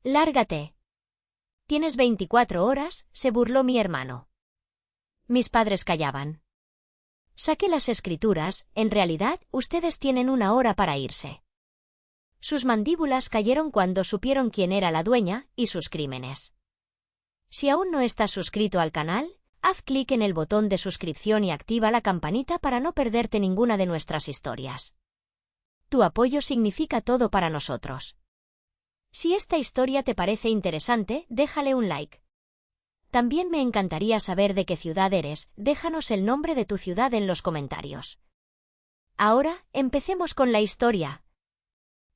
Lárgate. Tienes 24 horas, se burló mi hermano. Mis padres callaban. Saqué las escrituras, en realidad, ustedes tienen 1 hora para irse. Sus mandíbulas cayeron cuando supieron quién era la dueña y sus crímenes. Si aún no estás suscrito al canal, haz clic en el botón de suscripción y activa la campanita para no perderte ninguna de nuestras historias. Tu apoyo significa todo para nosotros. Si esta historia te parece interesante, déjale un like. También me encantaría saber de qué ciudad eres, déjanos el nombre de tu ciudad en los comentarios. Ahora, empecemos con la historia.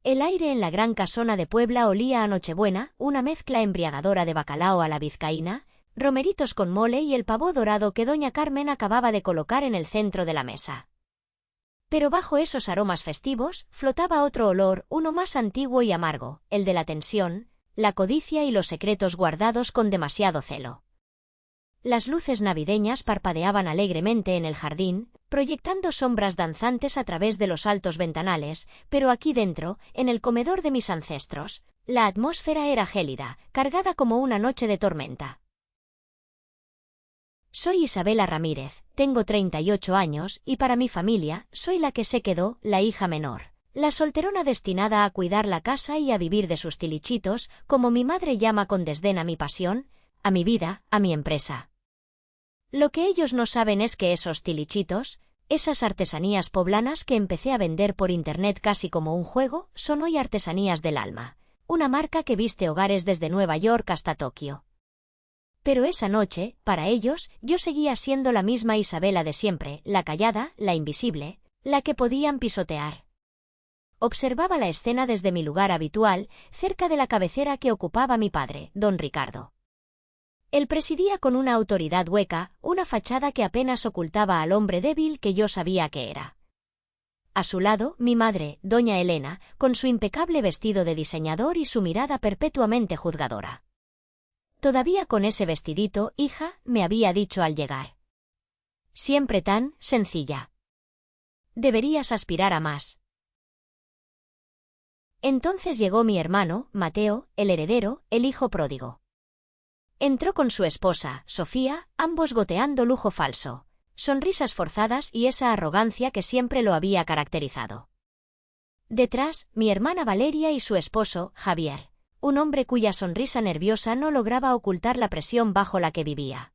El aire en la gran casona de Puebla olía a Nochebuena, una mezcla embriagadora de bacalao a la vizcaína, romeritos con mole y el pavó dorado que doña Carmen acababa de colocar en el centro de la mesa. Pero bajo esos aromas festivos, flotaba otro olor, uno más antiguo y amargo, el de la tensión, la codicia y los secretos guardados con demasiado celo. Las luces navideñas parpadeaban alegremente en el jardín, proyectando sombras danzantes a través de los altos ventanales, pero aquí dentro, en el comedor de mis ancestros, la atmósfera era gélida, cargada como una noche de tormenta. Soy Isabela Ramírez, tengo 38 años y para mi familia, soy la que se quedó, la hija menor, la solterona destinada a cuidar la casa y a vivir de sus tilichitos, como mi madre llama con desdén a mi pasión, a mi vida, a mi empresa. Lo que ellos no saben es que esos tilichitos, esas artesanías poblanas que empecé a vender por internet casi como un juego, son hoy Artesanías del Alma, una marca que viste hogares desde Nueva York hasta Tokio. Pero esa noche, para ellos, yo seguía siendo la misma Isabela de siempre, la callada, la invisible, la que podían pisotear. Observaba la escena desde mi lugar habitual, cerca de la cabecera que ocupaba mi padre, don Ricardo. Él presidía con una autoridad hueca, una fachada que apenas ocultaba al hombre débil que yo sabía que era. A su lado, mi madre, doña Elena, con su impecable vestido de diseñador y su mirada perpetuamente juzgadora. Todavía con ese vestidito, hija, me había dicho al llegar. Siempre tan sencilla. Deberías aspirar a más. Entonces llegó mi hermano, Mateo, el heredero, el hijo pródigo. Entró con su esposa, Sofía, ambos goteando lujo falso, sonrisas forzadas y esa arrogancia que siempre lo había caracterizado. Detrás, mi hermana Valeria y su esposo, Javier, un hombre cuya sonrisa nerviosa no lograba ocultar la presión bajo la que vivía.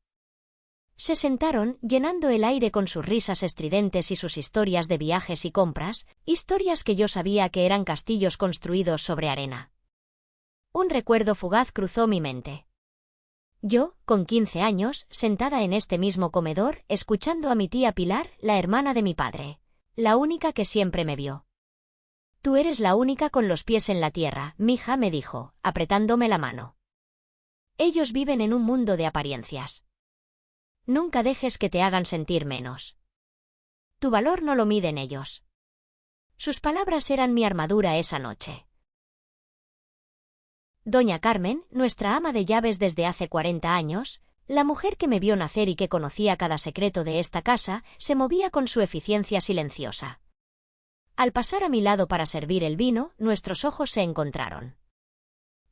Se sentaron, llenando el aire con sus risas estridentes y sus historias de viajes y compras, historias que yo sabía que eran castillos construidos sobre arena. Un recuerdo fugaz cruzó mi mente. Yo, con 15 años, sentada en este mismo comedor, escuchando a mi tía Pilar, la hermana de mi padre, la única que siempre me vio. Tú eres la única con los pies en la tierra, mija, me dijo, apretándome la mano. Ellos viven en un mundo de apariencias. Nunca dejes que te hagan sentir menos. Tu valor no lo miden ellos. Sus palabras eran mi armadura esa noche. Doña Carmen, nuestra ama de llaves desde hace 40 años, la mujer que me vio nacer y que conocía cada secreto de esta casa, se movía con su eficiencia silenciosa. Al pasar a mi lado para servir el vino, nuestros ojos se encontraron.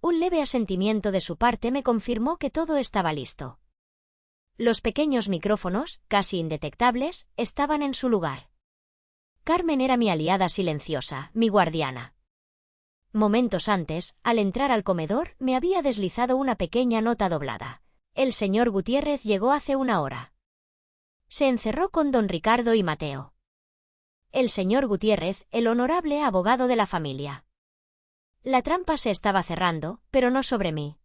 Un leve asentimiento de su parte me confirmó que todo estaba listo. Los pequeños micrófonos, casi indetectables, estaban en su lugar. Carmen era mi aliada silenciosa, mi guardiana. Momentos antes, al entrar al comedor, me había deslizado una pequeña nota doblada. El señor Gutiérrez llegó hace 1 hora. Se encerró con don Ricardo y Mateo. El señor Gutiérrez, el honorable abogado de la familia. La trampa se estaba cerrando, pero no sobre mí.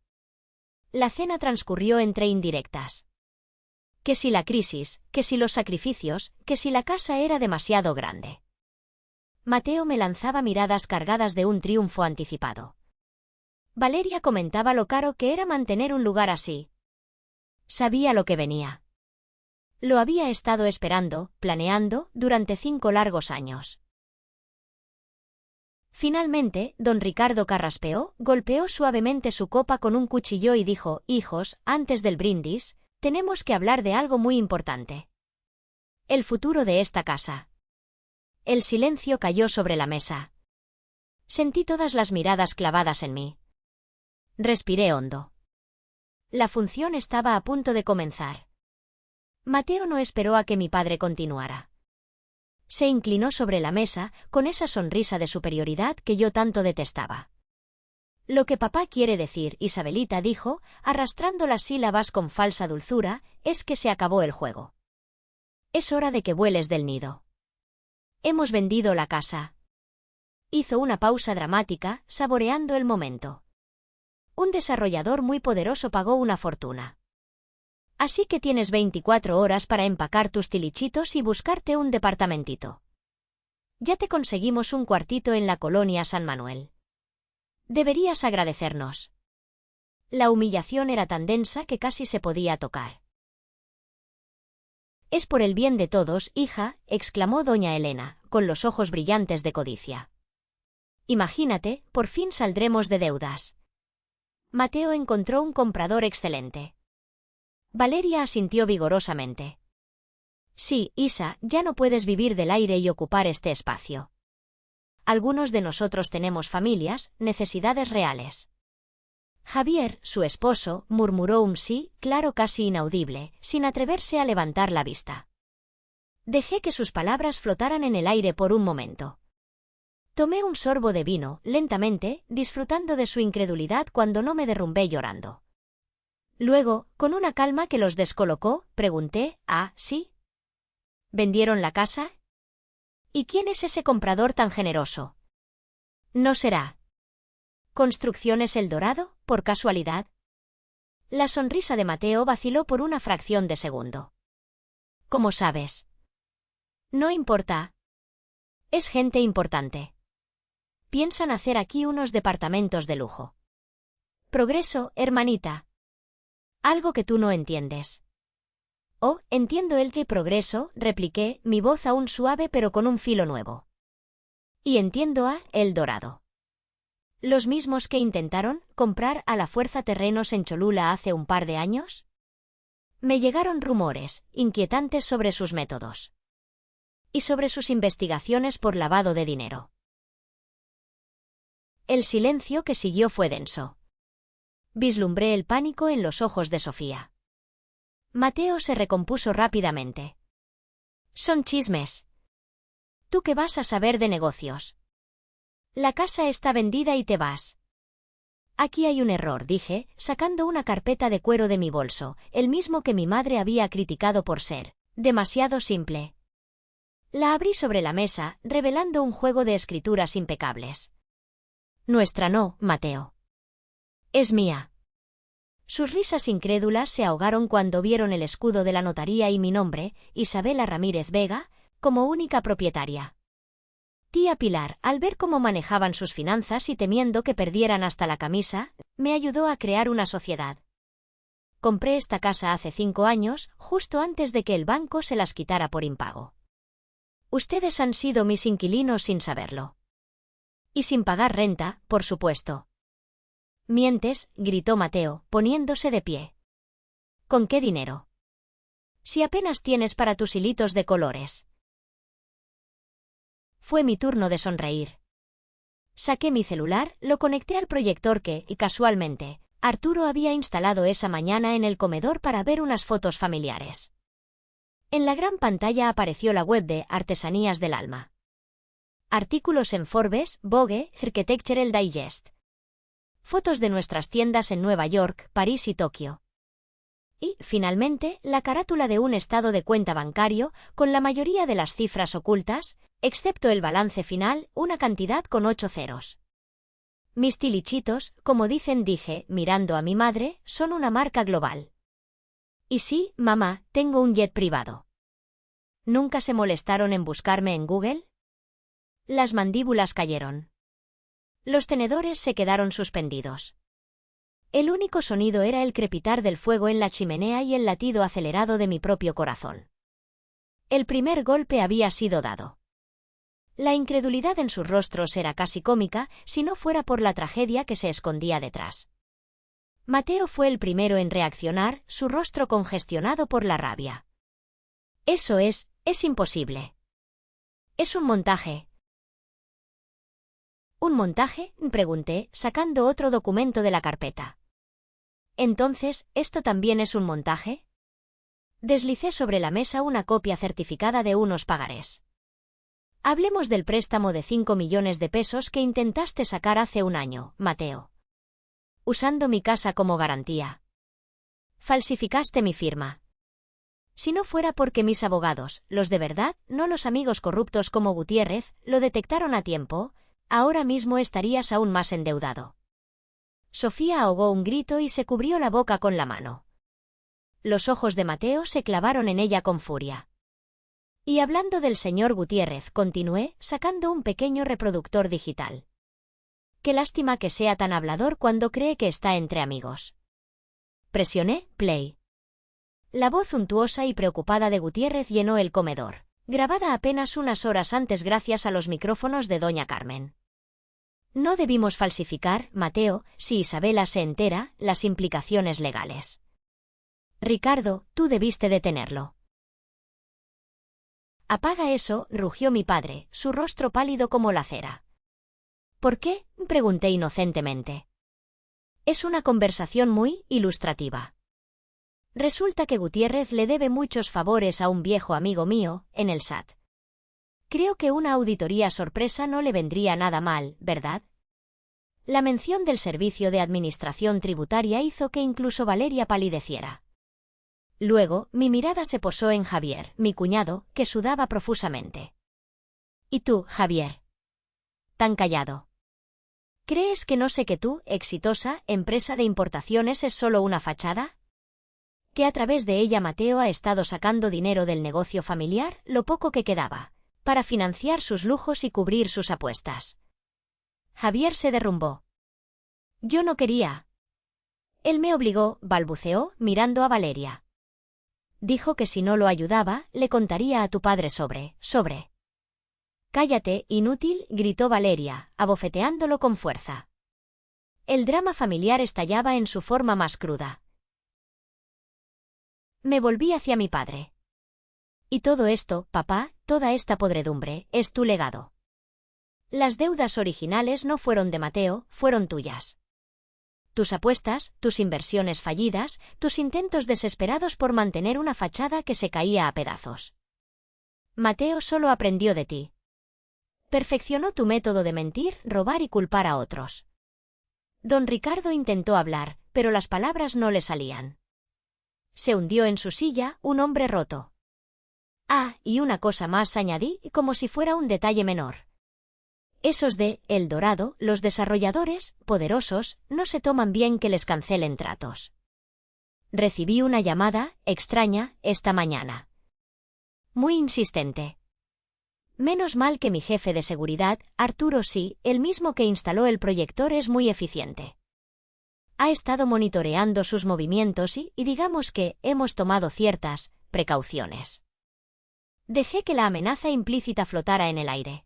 La cena transcurrió entre indirectas. Que si la crisis, que si los sacrificios, que si la casa era demasiado grande. Mateo me lanzaba miradas cargadas de un triunfo anticipado. Valeria comentaba lo caro que era mantener un lugar así. Sabía lo que venía. Lo había estado esperando, planeando, durante 5 largos años. Finalmente, don Ricardo carraspeó, golpeó suavemente su copa con un cuchillo y dijo: «Hijos, antes del brindis, tenemos que hablar de algo muy importante. El futuro de esta casa». El silencio cayó sobre la mesa. Sentí todas las miradas clavadas en mí. Respiré hondo. La función estaba a punto de comenzar. Mateo no esperó a que mi padre continuara. Se inclinó sobre la mesa, con esa sonrisa de superioridad que yo tanto detestaba. Lo que papá quiere decir, Isabelita dijo, arrastrando las sílabas con falsa dulzura, es que se acabó el juego. Es hora de que vueles del nido. Hemos vendido la casa. Hizo una pausa dramática, saboreando el momento. Un desarrollador muy poderoso pagó una fortuna. Así que tienes 24 horas para empacar tus tilichitos y buscarte un departamentito. Ya te conseguimos un cuartito en la colonia San Manuel. Deberías agradecernos. La humillación era tan densa que casi se podía tocar. Es por el bien de todos, hija, exclamó doña Elena, con los ojos brillantes de codicia. Imagínate, por fin saldremos de deudas. Mateo encontró un comprador excelente. Valeria asintió vigorosamente. Sí, Isa, ya no puedes vivir del aire y ocupar este espacio. Algunos de nosotros tenemos familias, necesidades reales. Javier, su esposo, murmuró un sí, claro, casi inaudible, sin atreverse a levantar la vista. Dejé que sus palabras flotaran en el aire por un momento. Tomé un sorbo de vino, lentamente, disfrutando de su incredulidad cuando no me derrumbé llorando. Luego, con una calma que los descolocó, pregunté, ¿ah, sí? ¿Vendieron la casa? ¿Y quién es ese comprador tan generoso? No será ¿Construcciones El Dorado, por casualidad? La sonrisa de Mateo vaciló por una fracción de segundo. ¿Cómo sabes? No importa. Es gente importante. Piensan hacer aquí unos departamentos de lujo. Progreso, hermanita. Algo que tú no entiendes. Oh, entiendo el que progreso, repliqué, mi voz aún suave pero con un filo nuevo. Y entiendo a El Dorado. ¿Los mismos que intentaron comprar a la fuerza terrenos en Cholula hace un par de años? Me llegaron rumores, inquietantes sobre sus métodos. Y sobre sus investigaciones por lavado de dinero. El silencio que siguió fue denso. Vislumbré el pánico en los ojos de Sofía. Mateo se recompuso rápidamente. Son chismes. ¿Tú qué vas a saber de negocios? La casa está vendida y te vas. Aquí hay un error, dije, sacando una carpeta de cuero de mi bolso, el mismo que mi madre había criticado por ser demasiado simple. La abrí sobre la mesa, revelando un juego de escrituras impecables. Nuestra no, Mateo. Es mía. Sus risas incrédulas se ahogaron cuando vieron el escudo de la notaría y mi nombre, Isabela Ramírez Vega, como única propietaria. Tía Pilar, al ver cómo manejaban sus finanzas y temiendo que perdieran hasta la camisa, me ayudó a crear una sociedad. Compré esta casa hace 5 años, justo antes de que el banco se las quitara por impago. Ustedes han sido mis inquilinos sin saberlo. Y sin pagar renta, por supuesto. Mientes, gritó Mateo, poniéndose de pie. ¿Con qué dinero? Si apenas tienes para tus hilitos de colores. Fue mi turno de sonreír. Saqué mi celular, lo conecté al proyector que, y casualmente, Arturo había instalado esa mañana en el comedor para ver unas fotos familiares. En la gran pantalla apareció la web de Artesanías del Alma. Artículos en Forbes, Vogue, Architectural Digest. Fotos de nuestras tiendas en Nueva York, París y Tokio. Y, finalmente, la carátula de un estado de cuenta bancario, con la mayoría de las cifras ocultas, excepto el balance final, una cantidad con 8 ceros. Mis tilichitos, como dicen, dije, mirando a mi madre, son una marca global. Y sí, mamá, tengo un jet privado. ¿Nunca se molestaron en buscarme en Google? Las mandíbulas cayeron. Los tenedores se quedaron suspendidos. El único sonido era el crepitar del fuego en la chimenea y el latido acelerado de mi propio corazón. El primer golpe había sido dado. La incredulidad en sus rostros era casi cómica, si no fuera por la tragedia que se escondía detrás. Mateo fue el primero en reaccionar, su rostro congestionado por la rabia. Eso es imposible. Es un montaje. ¿Un montaje?, pregunté, sacando otro documento de la carpeta. Entonces, ¿esto también es un montaje? Deslicé sobre la mesa una copia certificada de unos pagarés. Hablemos del préstamo de 5 millones de pesos que intentaste sacar hace un año, Mateo. Usando mi casa como garantía. Falsificaste mi firma. Si no fuera porque mis abogados, los de verdad, no los amigos corruptos como Gutiérrez, lo detectaron a tiempo, ahora mismo estarías aún más endeudado. Sofía ahogó un grito y se cubrió la boca con la mano. Los ojos de Mateo se clavaron en ella con furia. Y hablando del señor Gutiérrez, continué, sacando un pequeño reproductor digital. Qué lástima que sea tan hablador cuando cree que está entre amigos. Presioné play. La voz untuosa y preocupada de Gutiérrez llenó el comedor, grabada apenas unas horas antes gracias a los micrófonos de doña Carmen. No debimos falsificar, Mateo, si Isabela se entera, las implicaciones legales. Ricardo, tú debiste detenerlo. Apaga eso, rugió mi padre, su rostro pálido como la cera. ¿Por qué?, pregunté inocentemente. Es una conversación muy ilustrativa. Resulta que Gutiérrez le debe muchos favores a un viejo amigo mío, en el SAT. Creo que una auditoría sorpresa no le vendría nada mal, ¿verdad? La mención del Servicio de Administración Tributaria hizo que incluso Valeria palideciera. Luego, mi mirada se posó en Javier, mi cuñado, que sudaba profusamente. ¿Y tú, Javier? Tan callado. ¿Crees que no sé que tú, exitosa, empresa de importaciones es solo una fachada? Que a través de ella Mateo ha estado sacando dinero del negocio familiar, lo poco que quedaba, para financiar sus lujos y cubrir sus apuestas. Javier se derrumbó. Yo no quería. Él me obligó, balbuceó, mirando a Valeria. Dijo que si no lo ayudaba, le contaría a tu padre sobre. Cállate, inútil, gritó Valeria, abofeteándolo con fuerza. El drama familiar estallaba en su forma más cruda. Me volví hacia mi padre. Y todo esto, papá, toda esta podredumbre, es tu legado. Las deudas originales no fueron de Mateo, fueron tuyas. Tus apuestas, tus inversiones fallidas, tus intentos desesperados por mantener una fachada que se caía a pedazos. Mateo solo aprendió de ti. Perfeccionó tu método de mentir, robar y culpar a otros. Don Ricardo intentó hablar, pero las palabras no le salían. Se hundió en su silla, un hombre roto. Ah, y una cosa más añadí, como si fuera un detalle menor. Esos de El Dorado, los desarrolladores, poderosos, no se toman bien que les cancelen tratos. Recibí una llamada, extraña, esta mañana. Muy insistente. Menos mal que mi jefe de seguridad, Arturo sí, el mismo que instaló el proyector, es muy eficiente. Ha estado monitoreando sus movimientos y digamos que hemos tomado ciertas precauciones. Dejé que la amenaza implícita flotara en el aire.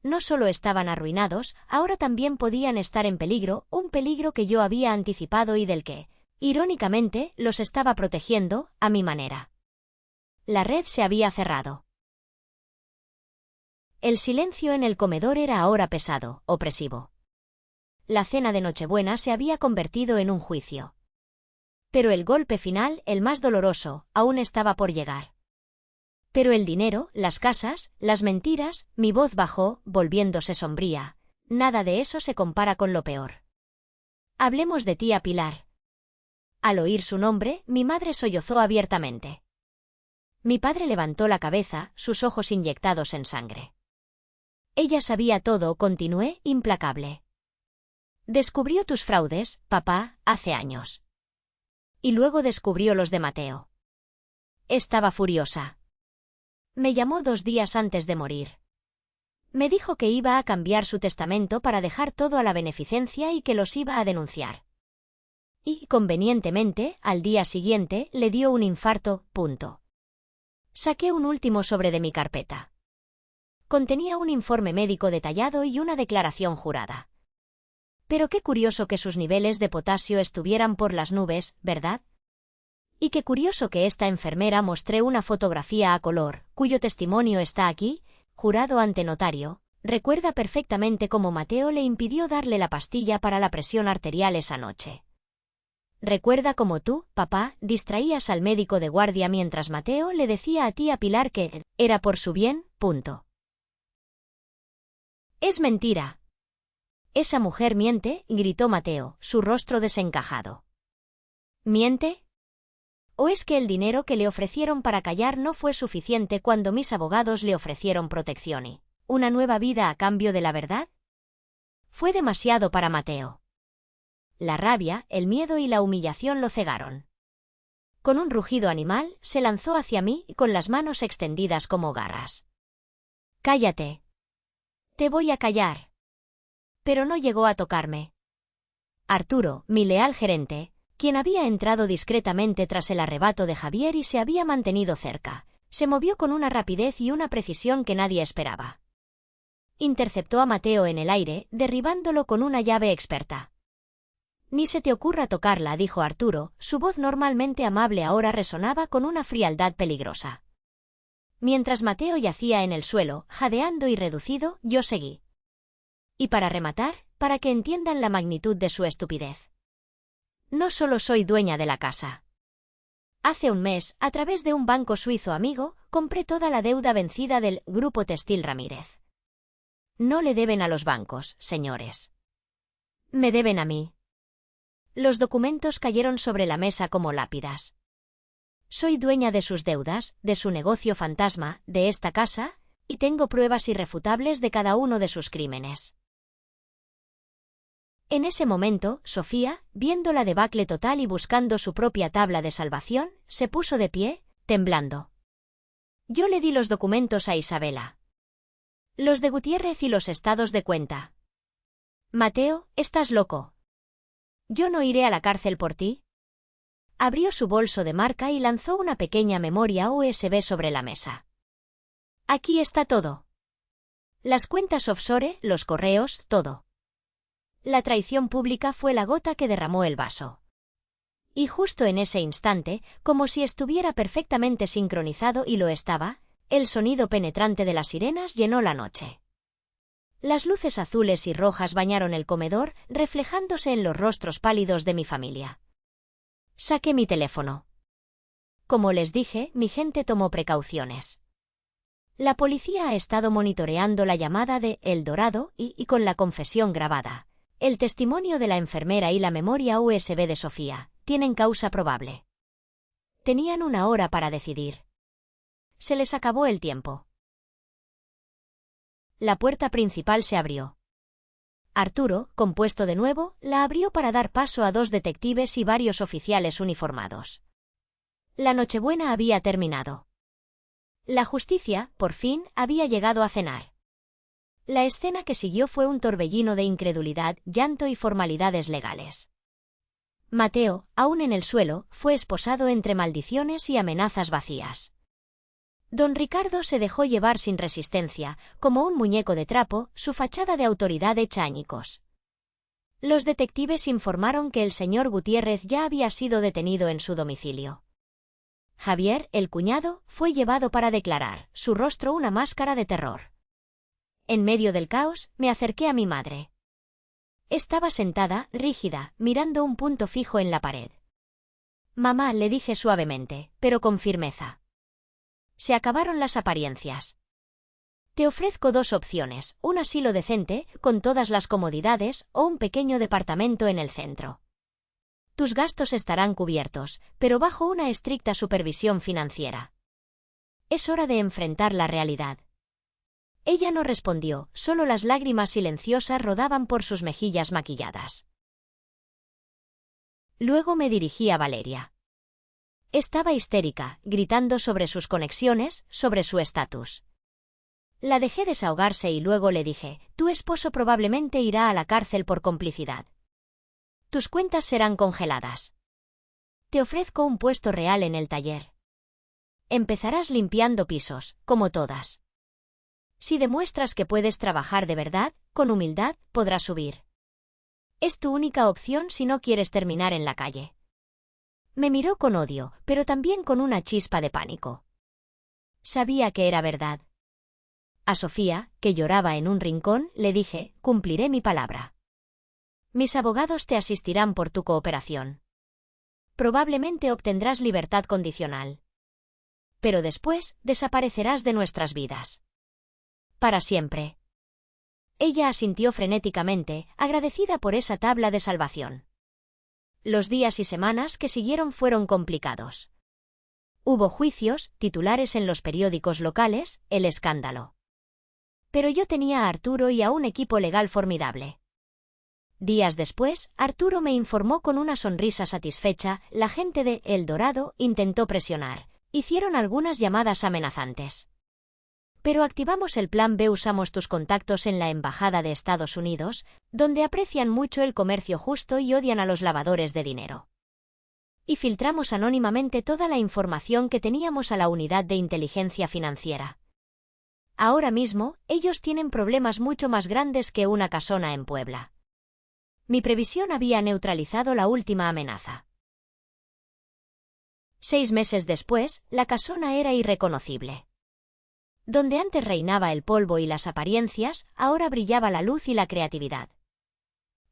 No solo estaban arruinados, ahora también podían estar en peligro, un peligro que yo había anticipado y del que, irónicamente, los estaba protegiendo, a mi manera. La red se había cerrado. El silencio en el comedor era ahora pesado, opresivo. La cena de Nochebuena se había convertido en un juicio. Pero el golpe final, el más doloroso, aún estaba por llegar. Pero el dinero, las casas, las mentiras, mi voz bajó, volviéndose sombría. Nada de eso se compara con lo peor. Hablemos de tía Pilar. Al oír su nombre, mi madre sollozó abiertamente. Mi padre levantó la cabeza, sus ojos inyectados en sangre. Ella sabía todo, continué, implacable. Descubrió tus fraudes, papá, hace años. Y luego descubrió los de Mateo. Estaba furiosa. Me llamó 2 días antes de morir. Me dijo que iba a cambiar su testamento para dejar todo a la beneficencia y que los iba a denunciar. Y, convenientemente, al día siguiente, le dio un infarto, punto. Saqué un último sobre de mi carpeta. Contenía un informe médico detallado y una declaración jurada. Pero qué curioso que sus niveles de potasio estuvieran por las nubes, ¿verdad? Y qué curioso que esta enfermera mostré una fotografía a color, cuyo testimonio está aquí, jurado ante notario, Recuerda perfectamente cómo Mateo le impidió darle la pastilla para la presión arterial esa noche. Recuerda cómo tú, papá, distraías al médico de guardia mientras Mateo le decía a tía Pilar que era por su bien, punto. Es mentira. Esa mujer miente, gritó Mateo, su rostro desencajado. ¿Miente? ¿O es que el dinero que le ofrecieron para callar no fue suficiente cuando mis abogados le ofrecieron protección y una nueva vida a cambio de la verdad? Fue demasiado para Mateo. La rabia, el miedo y la humillación lo cegaron. Con un rugido animal, se lanzó hacia mí con las manos extendidas como garras. «Cállate. Te voy a callar». Pero no llegó a tocarme. Arturo, mi leal gerente, quien había entrado discretamente tras el arrebato de Javier y se había mantenido cerca, se movió con una rapidez y una precisión que nadie esperaba. Interceptó a Mateo en el aire, derribándolo con una llave experta. «Ni se te ocurra tocarla», dijo Arturo, su voz normalmente amable ahora resonaba con una frialdad peligrosa. Mientras Mateo yacía en el suelo, jadeando y reducido, yo seguí. Y para rematar, para que entiendan la magnitud de su estupidez. No solo soy dueña de la casa. Hace un mes, a través de un banco suizo amigo, compré toda la deuda vencida del Grupo Textil Ramírez. No le deben a los bancos, señores. Me deben a mí. Los documentos cayeron sobre la mesa como lápidas. Soy dueña de sus deudas, de su negocio fantasma, de esta casa, y tengo pruebas irrefutables de cada uno de sus crímenes. En ese momento, Sofía, viendo la debacle total y buscando su propia tabla de salvación, se puso de pie, temblando. Yo le di los documentos a Isabela. Los de Gutiérrez y los estados de cuenta. Mateo, estás loco. Yo no iré a la cárcel por ti. Abrió su bolso de marca y lanzó una pequeña memoria USB sobre la mesa. Aquí está todo. Las cuentas offshore, los correos, todo. La traición pública fue la gota que derramó el vaso. Y justo en ese instante, como si estuviera perfectamente sincronizado y lo estaba, el sonido penetrante de las sirenas llenó la noche. Las luces azules y rojas bañaron el comedor, reflejándose en los rostros pálidos de mi familia. Saqué mi teléfono. Como les dije, mi gente tomó precauciones. La policía ha estado monitoreando la llamada de El Dorado y con la confesión grabada, el testimonio de la enfermera y la memoria USB de Sofía, tienen causa probable. Tenían una hora para decidir. Se les acabó el tiempo. La puerta principal se abrió. Arturo, compuesto de nuevo, la abrió para dar paso a dos detectives y varios oficiales uniformados. La Nochebuena había terminado. La justicia, por fin, había llegado a cenar. La escena que siguió fue un torbellino de incredulidad, llanto y formalidades legales. Mateo, aún en el suelo, fue esposado entre maldiciones y amenazas vacías. Don Ricardo se dejó llevar sin resistencia, como un muñeco de trapo, su fachada de autoridad hecha añicos. Los detectives informaron que el señor Gutiérrez ya había sido detenido en su domicilio. Javier, el cuñado, fue llevado para declarar, su rostro una máscara de terror. En medio del caos, me acerqué a mi madre. Estaba sentada, rígida, mirando un punto fijo en la pared. «Mamá», le dije suavemente, pero con firmeza. Se acabaron las apariencias. Te ofrezco dos opciones, un asilo decente, con todas las comodidades, o un pequeño departamento en el centro. Tus gastos estarán cubiertos, pero bajo una estricta supervisión financiera. Es hora de enfrentar la realidad. Ella no respondió, solo las lágrimas silenciosas rodaban por sus mejillas maquilladas. Luego me dirigí a Valeria. Estaba histérica, gritando sobre sus conexiones, sobre su estatus. La dejé desahogarse y luego le dije, tu esposo probablemente irá a la cárcel por complicidad. Tus cuentas serán congeladas. Te ofrezco un puesto real en el taller. Empezarás limpiando pisos, como todas. Si demuestras que puedes trabajar de verdad, con humildad, podrás subir. Es tu única opción si no quieres terminar en la calle. Me miró con odio, pero también con una chispa de pánico. Sabía que era verdad. A Sofía, que lloraba en un rincón, le dije, cumpliré mi palabra. Mis abogados te asistirán por tu cooperación. Probablemente obtendrás libertad condicional. Pero después, desaparecerás de nuestras vidas. Para siempre. Ella asintió frenéticamente, agradecida por esa tabla de salvación. Los días y semanas que siguieron fueron complicados. Hubo juicios, titulares en los periódicos locales, el escándalo. Pero yo tenía a Arturo y a un equipo legal formidable. Días después, Arturo me informó con una sonrisa satisfecha, la gente de El Dorado intentó presionar. Hicieron algunas llamadas amenazantes. Pero activamos el plan B, usamos tus contactos en la Embajada de Estados Unidos, donde aprecian mucho el comercio justo y odian a los lavadores de dinero. Y filtramos anónimamente toda la información que teníamos a la unidad de inteligencia financiera. Ahora mismo, ellos tienen problemas mucho más grandes que una casona en Puebla. Mi previsión había neutralizado la última amenaza. 6 meses después, la casona era irreconocible. Donde antes reinaba el polvo y las apariencias, ahora brillaba la luz y la creatividad.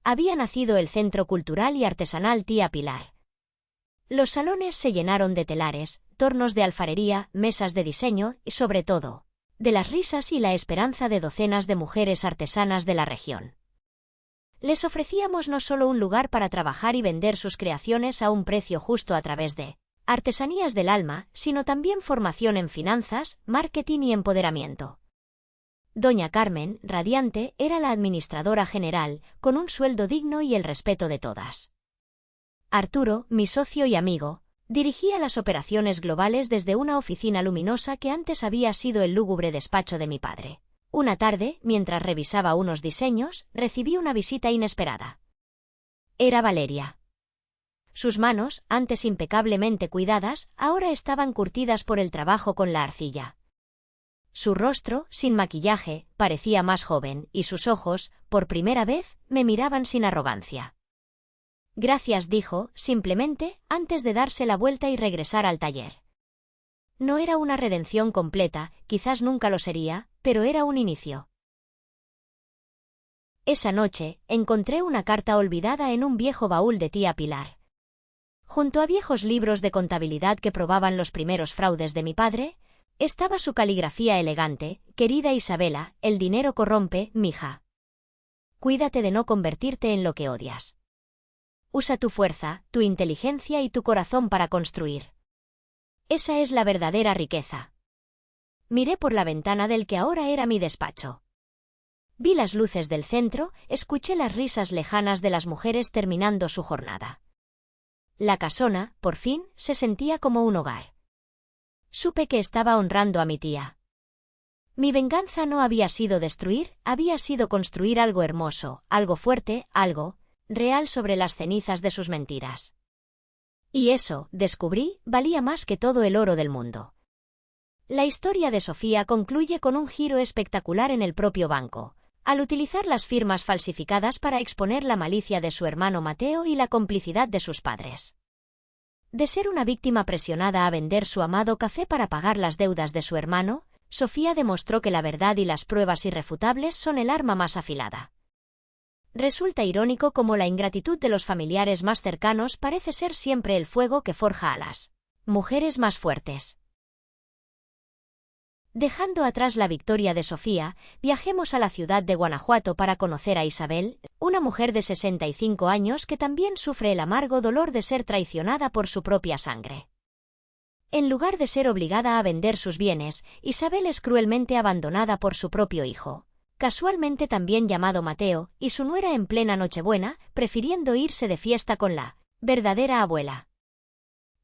Había nacido el Centro Cultural y Artesanal Tía Pilar. Los salones se llenaron de telares, tornos de alfarería, mesas de diseño y, sobre todo, de las risas y la esperanza de docenas de mujeres artesanas de la región. Les ofrecíamos no solo un lugar para trabajar y vender sus creaciones a un precio justo a través de artesanías del alma, sino también formación en finanzas, marketing y empoderamiento. Doña Carmen, radiante, era la administradora general, con un sueldo digno y el respeto de todas. Arturo, mi socio y amigo, dirigía las operaciones globales desde una oficina luminosa que antes había sido el lúgubre despacho de mi padre. Una tarde, mientras revisaba unos diseños, recibí una visita inesperada. Era Valeria. Sus manos, antes impecablemente cuidadas, ahora estaban curtidas por el trabajo con la arcilla. Su rostro, sin maquillaje, parecía más joven, y sus ojos, por primera vez, me miraban sin arrogancia. Gracias, dijo, simplemente, antes de darse la vuelta y regresar al taller. No era una redención completa, quizás nunca lo sería, pero era un inicio. Esa noche, encontré una carta olvidada en un viejo baúl de tía Pilar. Junto a viejos libros de contabilidad que probaban los primeros fraudes de mi padre, estaba su caligrafía elegante: querida Isabela, el dinero corrompe, mija. Cuídate de no convertirte en lo que odias. Usa tu fuerza, tu inteligencia y tu corazón para construir. Esa es la verdadera riqueza. Miré por la ventana del que ahora era mi despacho. Vi las luces del centro, escuché las risas lejanas de las mujeres terminando su jornada. La casona, por fin, se sentía como un hogar. Supe que estaba honrando a mi tía. Mi venganza no había sido destruir, había sido construir algo hermoso, algo fuerte, algo real sobre las cenizas de sus mentiras. Y eso, descubrí, valía más que todo el oro del mundo. La historia de Sofía concluye con un giro espectacular en el propio banco, al utilizar las firmas falsificadas para exponer la malicia de su hermano Mateo y la complicidad de sus padres. De ser una víctima presionada a vender su amado café para pagar las deudas de su hermano, Sofía demostró que la verdad y las pruebas irrefutables son el arma más afilada. Resulta irónico cómo la ingratitud de los familiares más cercanos parece ser siempre el fuego que forja a las mujeres más fuertes. Dejando atrás la victoria de Sofía, viajemos a la ciudad de Guanajuato para conocer a Isabel, una mujer de 65 años que también sufre el amargo dolor de ser traicionada por su propia sangre. En lugar de ser obligada a vender sus bienes, Isabel es cruelmente abandonada por su propio hijo, casualmente también llamado Mateo, y su nuera en plena Nochebuena, prefiriendo irse de fiesta con la verdadera abuela.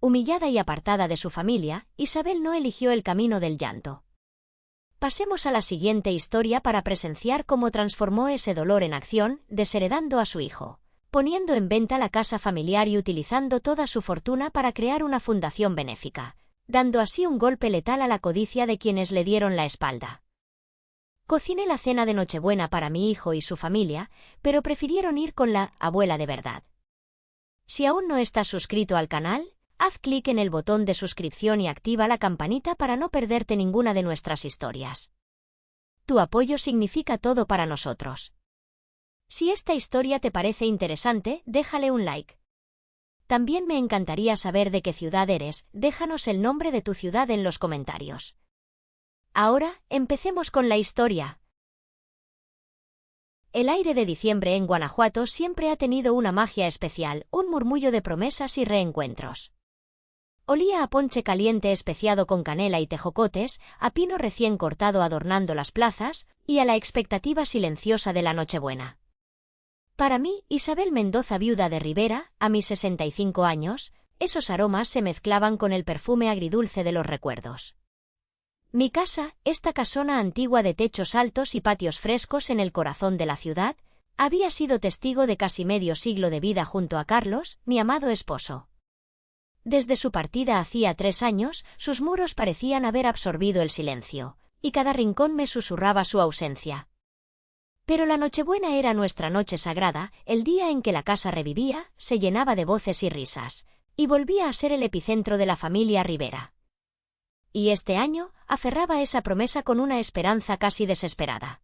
Humillada y apartada de su familia, Isabel no eligió el camino del llanto. Pasemos a la siguiente historia para presenciar cómo transformó ese dolor en acción, desheredando a su hijo, poniendo en venta la casa familiar y utilizando toda su fortuna para crear una fundación benéfica, dando así un golpe letal a la codicia de quienes le dieron la espalda. Cociné la cena de Nochebuena para mi hijo y su familia, pero prefirieron ir con la abuela de verdad. Si aún no estás suscrito al canal, haz clic en el botón de suscripción y activa la campanita para no perderte ninguna de nuestras historias. Tu apoyo significa todo para nosotros. Si esta historia te parece interesante, déjale un like. También me encantaría saber de qué ciudad eres, déjanos el nombre de tu ciudad en los comentarios. Ahora, empecemos con la historia. El aire de diciembre en Guanajuato siempre ha tenido una magia especial, un murmullo de promesas y reencuentros. Olía a ponche caliente especiado con canela y tejocotes, a pino recién cortado adornando las plazas, y a la expectativa silenciosa de la Nochebuena. Para mí, Isabel Mendoza, viuda de Rivera, a mis 65 años, esos aromas se mezclaban con el perfume agridulce de los recuerdos. Mi casa, esta casona antigua de techos altos y patios frescos en el corazón de la ciudad, había sido testigo de casi medio siglo de vida junto a Carlos, mi amado esposo. Desde su partida hacía 3 años, sus muros parecían haber absorbido el silencio, y cada rincón me susurraba su ausencia. Pero la Nochebuena era nuestra noche sagrada, el día en que la casa revivía, se llenaba de voces y risas, y volvía a ser el epicentro de la familia Rivera. Y este año, aferraba esa promesa con una esperanza casi desesperada.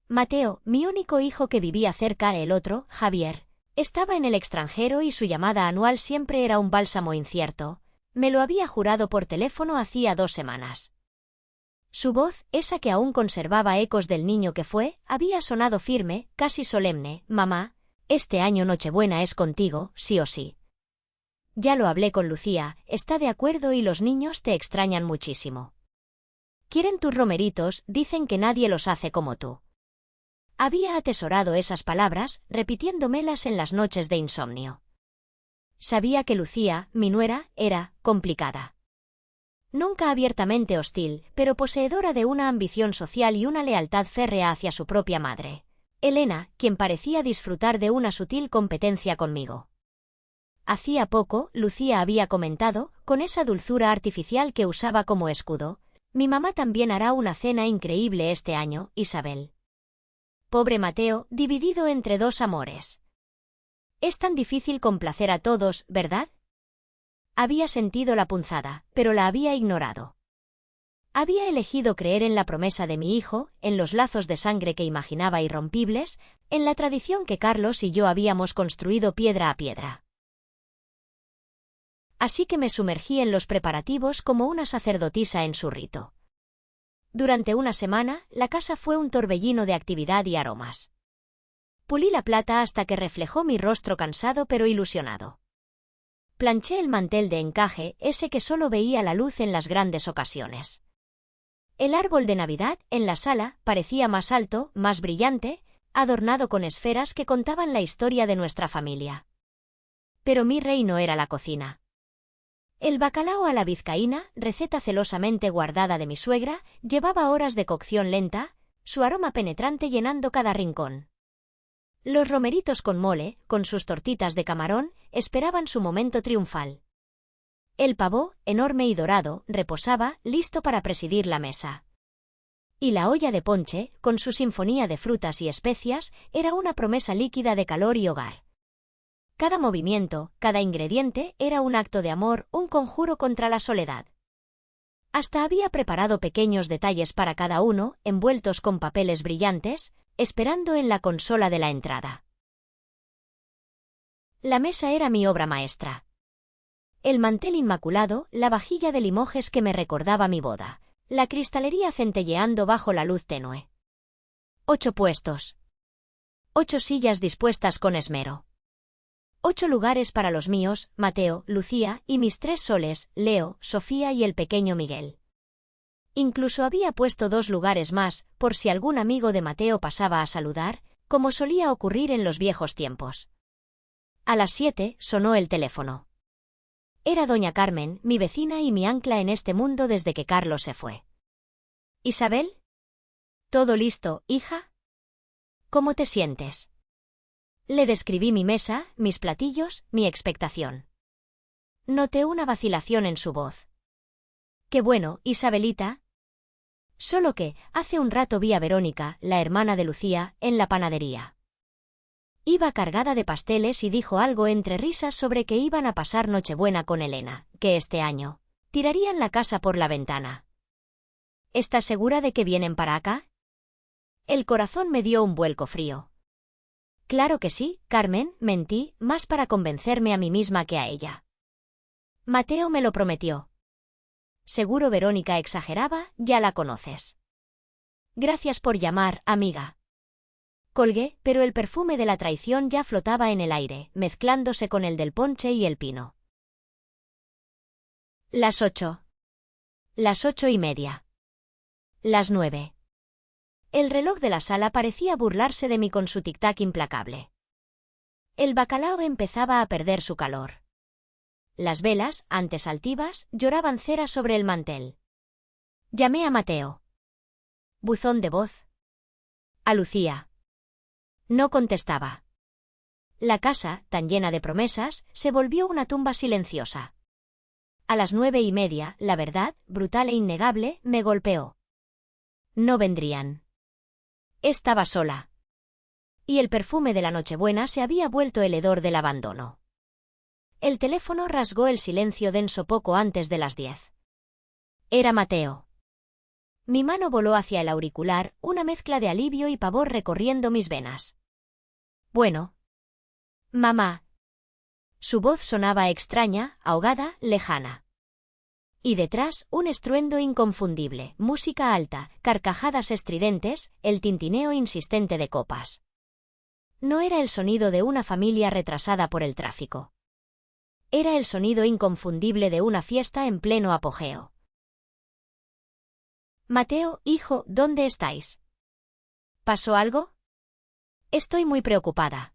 Mateo, mi único hijo que vivía cerca, el otro, Javier, estaba en el extranjero y su llamada anual siempre era un bálsamo incierto. Me lo había jurado por teléfono hacía 2 semanas. Su voz, esa que aún conservaba ecos del niño que fue, había sonado firme, casi solemne. Mamá, este año Nochebuena es contigo, sí o sí. Ya lo hablé con Lucía, está de acuerdo y los niños te extrañan muchísimo. Quieren tus romeritos, dicen que nadie los hace como tú. Había atesorado esas palabras, repitiéndomelas en las noches de insomnio. Sabía que Lucía, mi nuera, era complicada. Nunca abiertamente hostil, pero poseedora de una ambición social y una lealtad férrea hacia su propia madre, Elena, quien parecía disfrutar de una sutil competencia conmigo. Hacía poco, Lucía había comentado, con esa dulzura artificial que usaba como escudo, mi mamá también hará una cena increíble este año, Isabel. Pobre Mateo, dividido entre 2 amores. Es tan difícil complacer a todos, ¿verdad? Había sentido la punzada, pero la había ignorado. Había elegido creer en la promesa de mi hijo, en los lazos de sangre que imaginaba irrompibles, en la tradición que Carlos y yo habíamos construido piedra a piedra. Así que me sumergí en los preparativos como una sacerdotisa en su rito. Durante una semana, la casa fue un torbellino de actividad y aromas. Pulí la plata hasta que reflejó mi rostro cansado pero ilusionado. Planché el mantel de encaje, ese que solo veía la luz en las grandes ocasiones. El árbol de Navidad, en la sala, parecía más alto, más brillante, adornado con esferas que contaban la historia de nuestra familia. Pero mi reino era la cocina. El bacalao a la vizcaína, receta celosamente guardada de mi suegra, llevaba horas de cocción lenta, su aroma penetrante llenando cada rincón. Los romeritos con mole, con sus tortitas de camarón, esperaban su momento triunfal. El pavó, enorme y dorado, reposaba, listo para presidir la mesa. Y la olla de ponche, con su sinfonía de frutas y especias, era una promesa líquida de calor y hogar. Cada movimiento, cada ingrediente, era un acto de amor, un conjuro contra la soledad. Hasta había preparado pequeños detalles para cada uno, envueltos con papeles brillantes, esperando en la consola de la entrada. La mesa era mi obra maestra. El mantel inmaculado, la vajilla de limojes que me recordaba mi boda, la cristalería centelleando bajo la luz tenue. 8 puestos. 8 sillas dispuestas con esmero. 8 lugares para los míos, Mateo, Lucía, y mis 3 soles, Leo, Sofía y el pequeño Miguel. Incluso había puesto 2 lugares más, por si algún amigo de Mateo pasaba a saludar, como solía ocurrir en los viejos tiempos. A las 7 sonó el teléfono. Era doña Carmen, mi vecina y mi ancla en este mundo desde que Carlos se fue. ¿Isabel? ¿Todo listo, hija? ¿Cómo te sientes? Le describí mi mesa, mis platillos, mi expectación. Noté una vacilación en su voz. Qué bueno, Isabelita. Solo que, hace un rato vi a Verónica, la hermana de Lucía, en la panadería. Iba cargada de pasteles y dijo algo entre risas sobre que iban a pasar Nochebuena con Elena, que este año tirarían la casa por la ventana. ¿Estás segura de que vienen para acá? El corazón me dio un vuelco frío. Claro que sí, Carmen, mentí, más para convencerme a mí misma que a ella. Mateo me lo prometió. Seguro Verónica exageraba, ya la conoces. Gracias por llamar, amiga. Colgué, pero el perfume de la traición ya flotaba en el aire, mezclándose con el del ponche y el pino. Las 8. Las 8:30. Las 9. El reloj de la sala parecía burlarse de mí con su tic-tac implacable. El bacalao empezaba a perder su calor. Las velas, antes altivas, lloraban cera sobre el mantel. Llamé a Mateo. Buzón de voz. A Lucía. No contestaba. La casa, tan llena de promesas, se volvió una tumba silenciosa. A las 9:30, la verdad, brutal e innegable, me golpeó. No vendrían. Estaba sola. Y el perfume de la Nochebuena se había vuelto el hedor del abandono. El teléfono rasgó el silencio denso poco antes de las 10. Era Mateo. Mi mano voló hacia el auricular, una mezcla de alivio y pavor recorriendo mis venas. Bueno. Mamá. Su voz sonaba extraña, ahogada, lejana. Y detrás, un estruendo inconfundible, música alta, carcajadas estridentes, el tintineo insistente de copas. No era el sonido de una familia retrasada por el tráfico. Era el sonido inconfundible de una fiesta en pleno apogeo. Mateo, hijo, ¿dónde estáis? ¿Pasó algo? Estoy muy preocupada.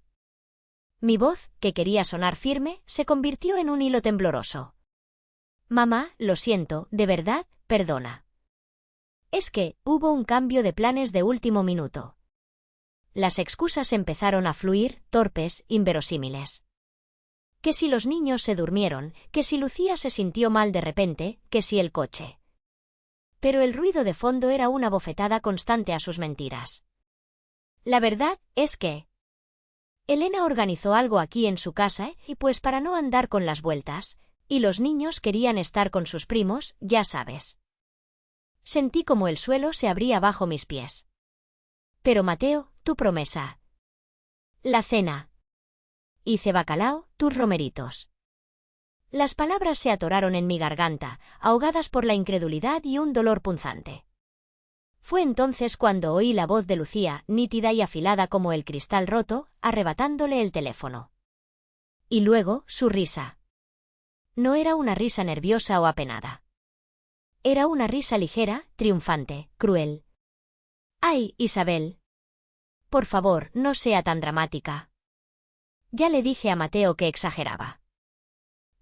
Mi voz, que quería sonar firme, se convirtió en un hilo tembloroso. Mamá, lo siento, de verdad, perdona. Es que, hubo un cambio de planes de último minuto. Las excusas empezaron a fluir, torpes, inverosímiles. Que si los niños se durmieron, que si Lucía se sintió mal de repente, que si el coche. Pero el ruido de fondo era una bofetada constante a sus mentiras. La verdad es que Elena organizó algo aquí en su casa y pues para no andar con las vueltas, y los niños querían estar con sus primos, ya sabes. Sentí como el suelo se abría bajo mis pies. Pero Mateo, tu promesa. La cena. Hice bacalao, tus romeritos. Las palabras se atoraron en mi garganta, ahogadas por la incredulidad y un dolor punzante. Fue entonces cuando oí la voz de Lucía, nítida y afilada como el cristal roto, arrebatándole el teléfono. Y luego, su risa. No era una risa nerviosa o apenada. Era una risa ligera, triunfante, cruel. ¡Ay, Isabel! Por favor, no sea tan dramática. Ya le dije a Mateo que exageraba.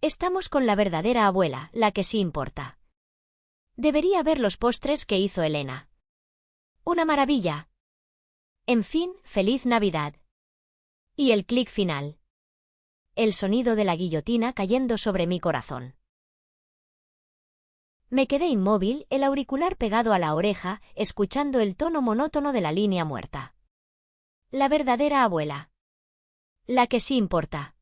Estamos con la verdadera abuela, la que sí importa. Debería ver los postres que hizo Elena. ¡Una maravilla! En fin, feliz Navidad. Y el clic final. El sonido de la guillotina cayendo sobre mi corazón. Me quedé inmóvil, el auricular pegado a la oreja, escuchando el tono monótono de la línea muerta. La verdadera abuela. La que sí importa.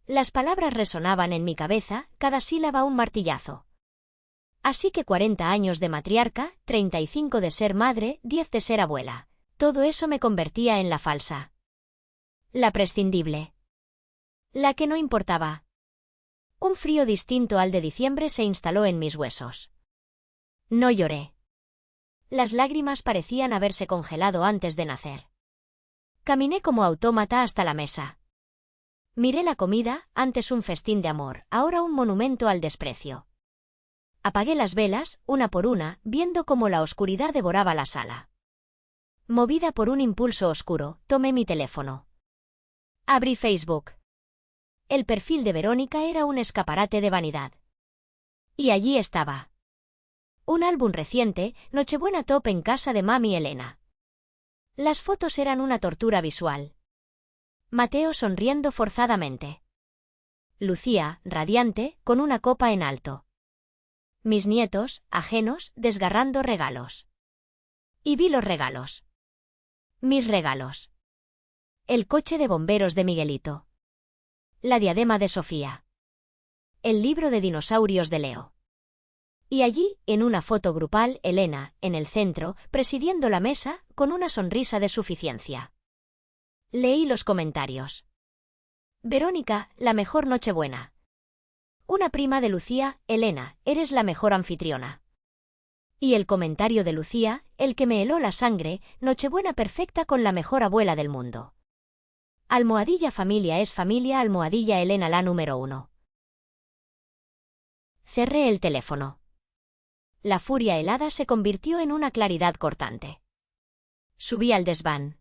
Las palabras resonaban en mi cabeza, cada sílaba un martillazo. Así que 40 años de matriarca, 35 de ser madre, 10 de ser abuela. Todo eso me convertía en la falsa. La prescindible. La que no importaba. Un frío distinto al de diciembre se instaló en mis huesos. No lloré. Las lágrimas parecían haberse congelado antes de nacer. Caminé como autómata hasta la mesa. Miré la comida, antes un festín de amor, ahora un monumento al desprecio. Apagué las velas, una por una, viendo cómo la oscuridad devoraba la sala. Movida por un impulso oscuro, tomé mi teléfono. Abrí Facebook. El perfil de Verónica era un escaparate de vanidad. Y allí estaba. Un álbum reciente, Nochebuena top en casa de mami Elena. Las fotos eran una tortura visual. Mateo sonriendo forzadamente. Lucía, radiante, con una copa en alto. Mis nietos, ajenos, desgarrando regalos. Y vi los regalos. Mis regalos. El coche de bomberos de Miguelito. La diadema de Sofía. El libro de dinosaurios de Leo. Y allí, en una foto grupal, Elena, en el centro, presidiendo la mesa, con una sonrisa de suficiencia. Leí los comentarios. Verónica, la mejor Nochebuena. Una prima de Lucía, Elena, eres la mejor anfitriona. Y el comentario de Lucía, el que me heló la sangre, Nochebuena perfecta con la mejor abuela del mundo. Almohadilla familia es familia, almohadilla Elena la número 1. Cerré el teléfono. La furia helada se convirtió en una claridad cortante. Subí al desván.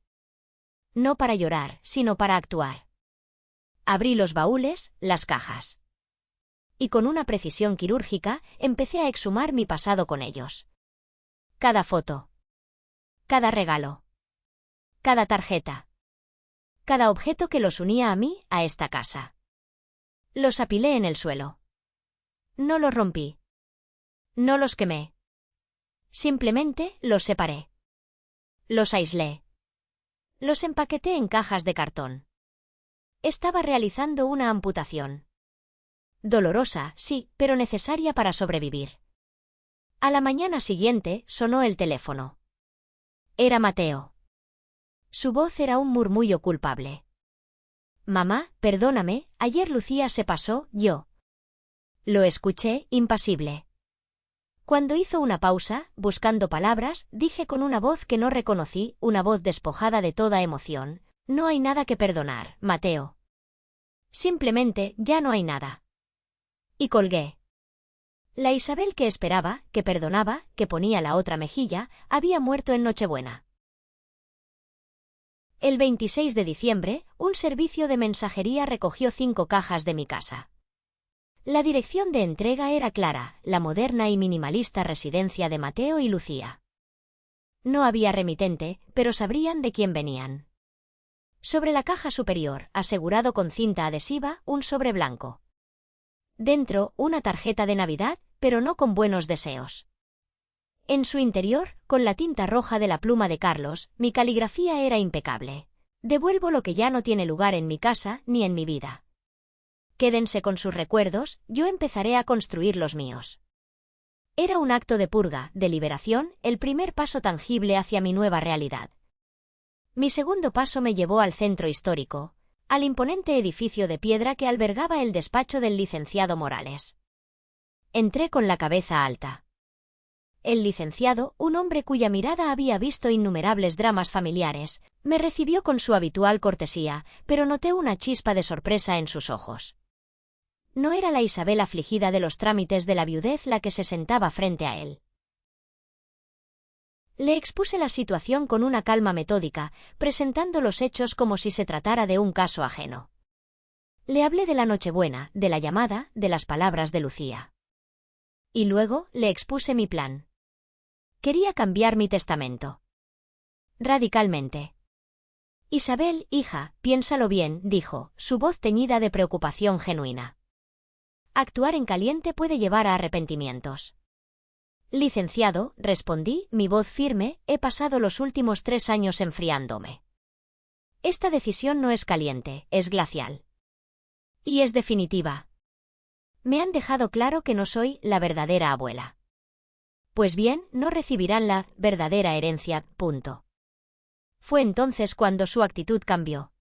No para llorar, sino para actuar. Abrí los baúles, las cajas. Y con una precisión quirúrgica, empecé a exhumar mi pasado con ellos. Cada foto. Cada regalo. Cada tarjeta. Cada objeto que los unía a mí, a esta casa. Los apilé en el suelo. No los rompí. No los quemé. Simplemente los separé. Los aislé. Los empaqueté en cajas de cartón. Estaba realizando una amputación. Dolorosa, sí, pero necesaria para sobrevivir. A la mañana siguiente sonó el teléfono. Era Mateo. Su voz era un murmullo culpable. Mamá, perdóname, ayer Lucía se pasó, yo. Lo escuché, impasible. Cuando hizo una pausa, buscando palabras, dije con una voz que no reconocí, una voz despojada de toda emoción: no hay nada que perdonar, Mateo. Simplemente, ya no hay nada. Y colgué. La Isabel que esperaba, que perdonaba, que ponía la otra mejilla, había muerto en Nochebuena. El 26 de diciembre, un servicio de mensajería recogió 5 cajas de mi casa. La dirección de entrega era clara, la moderna y minimalista residencia de Mateo y Lucía. No había remitente, pero sabrían de quién venían. Sobre la caja superior, asegurado con cinta adhesiva, un sobre blanco. Dentro, una tarjeta de Navidad, pero no con buenos deseos. En su interior, con la tinta roja de la pluma de Carlos, mi caligrafía era impecable. Devuelvo lo que ya no tiene lugar en mi casa ni en mi vida. Quédense con sus recuerdos, yo empezaré a construir los míos. Era un acto de purga, de liberación, el primer paso tangible hacia mi nueva realidad. Mi segundo paso me llevó al centro histórico, al imponente edificio de piedra que albergaba el despacho del licenciado Morales. Entré con la cabeza alta. El licenciado, un hombre cuya mirada había visto innumerables dramas familiares, me recibió con su habitual cortesía, pero noté una chispa de sorpresa en sus ojos. No era la Isabel afligida de los trámites de la viudez la que se sentaba frente a él. Le expuse la situación con una calma metódica, presentando los hechos como si se tratara de un caso ajeno. Le hablé de la Nochebuena, de la llamada, de las palabras de Lucía. Y luego le expuse mi plan. Quería cambiar mi testamento. Radicalmente. Isabel, hija, piénsalo bien, dijo, su voz teñida de preocupación genuina. Actuar en caliente puede llevar a arrepentimientos. Licenciado, respondí, mi voz firme, he pasado los últimos 3 años enfriándome. Esta decisión no es caliente, es glacial. Y es definitiva. Me han dejado claro que no soy la verdadera abuela. Pues bien, no recibirán la verdadera herencia, punto. Fue entonces cuando su actitud cambió.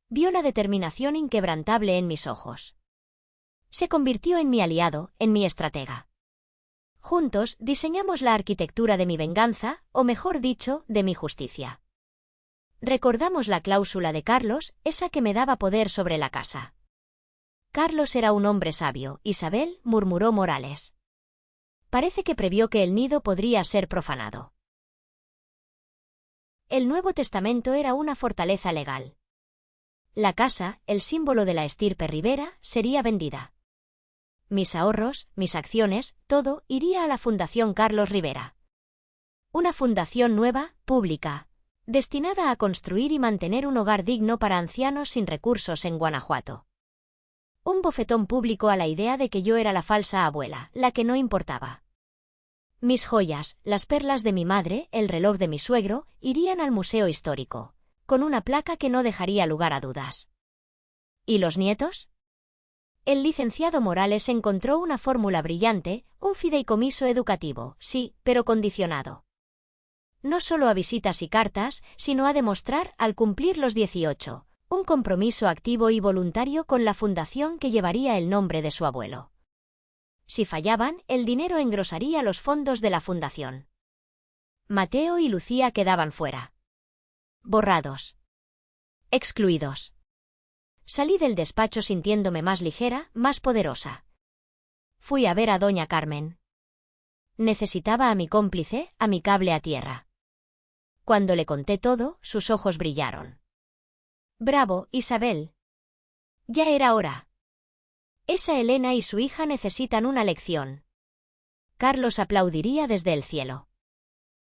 Vio la determinación inquebrantable en mis ojos. Se convirtió en mi aliado, en mi estratega. Juntos diseñamos la arquitectura de mi venganza, o mejor dicho, de mi justicia. Recordamos la cláusula de Carlos, esa que me daba poder sobre la casa. Carlos era un hombre sabio, Isabel, murmuró Morales. Parece que previó que el nido podría ser profanado. El Nuevo Testamento era una fortaleza legal. La casa, el símbolo de la estirpe Rivera, sería vendida. Mis ahorros, mis acciones, todo iría a la Fundación Carlos Rivera. Una fundación nueva, pública, destinada a construir y mantener un hogar digno para ancianos sin recursos en Guanajuato. Un bofetón público a la idea de que yo era la falsa abuela, la que no importaba. Mis joyas, las perlas de mi madre, el reloj de mi suegro, irían al Museo Histórico, con una placa que no dejaría lugar a dudas. ¿Y los nietos? El licenciado Morales encontró una fórmula brillante, un fideicomiso educativo, sí, pero condicionado. No solo a visitas y cartas, sino a demostrar, al cumplir los 18, un compromiso activo y voluntario con la fundación que llevaría el nombre de su abuelo. Si fallaban, el dinero engrosaría los fondos de la fundación. Mateo y Lucía quedaban fuera. Borrados. Excluidos. Salí del despacho sintiéndome más ligera, más poderosa. Fui a ver a doña Carmen. Necesitaba a mi cómplice, a mi cable a tierra. Cuando le conté todo, sus ojos brillaron. «Bravo, Isabel. Ya era hora. Esa Elena y su hija necesitan una lección». Carlos aplaudiría desde el cielo.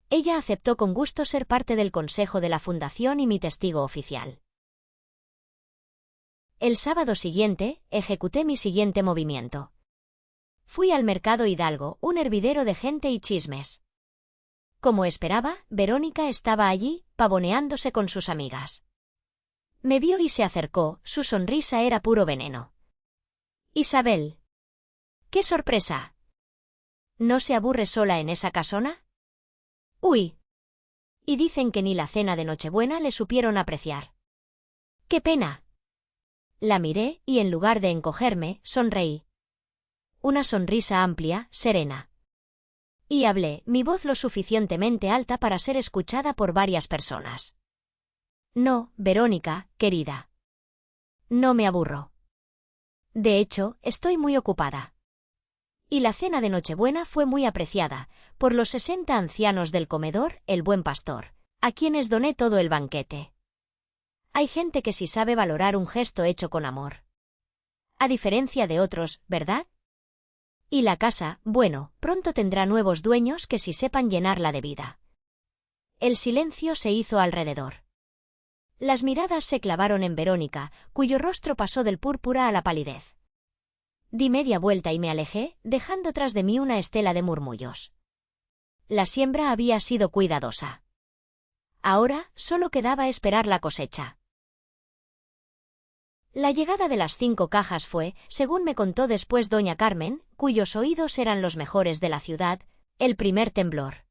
Ella aceptó con gusto ser parte del consejo de la fundación y mi testigo oficial. El sábado siguiente, ejecuté mi siguiente movimiento. Fui al mercado Hidalgo, un hervidero de gente y chismes. Como esperaba, Verónica estaba allí, pavoneándose con sus amigas. Me vio y se acercó, su sonrisa era puro veneno. «Isabel. ¡Qué sorpresa! ¿No se aburre sola en esa casona?» «Uy. Y dicen que ni la cena de Nochebuena le supieron apreciar». «¡Qué pena!». La miré y en lugar de encogerme, sonreí. Una sonrisa amplia, serena. Y hablé, mi voz lo suficientemente alta para ser escuchada por varias personas. «No, Verónica, querida. No me aburro. De hecho, estoy muy ocupada». Y la cena de Nochebuena fue muy apreciada, por los 60 ancianos del comedor, el Buen Pastor, a quienes doné todo el banquete. Hay gente que sí sabe valorar un gesto hecho con amor. A diferencia de otros, ¿verdad? Y la casa, bueno, pronto tendrá nuevos dueños que sí sepan llenarla de vida. El silencio se hizo alrededor. Las miradas se clavaron en Verónica, cuyo rostro pasó del púrpura a la palidez. Di media vuelta y me alejé, dejando tras de mí una estela de murmullos. La siembra había sido cuidadosa. Ahora solo quedaba esperar la cosecha. La llegada de las 5 cajas fue, según me contó después doña Carmen, cuyos oídos eran los mejores de la ciudad, el primer temblor.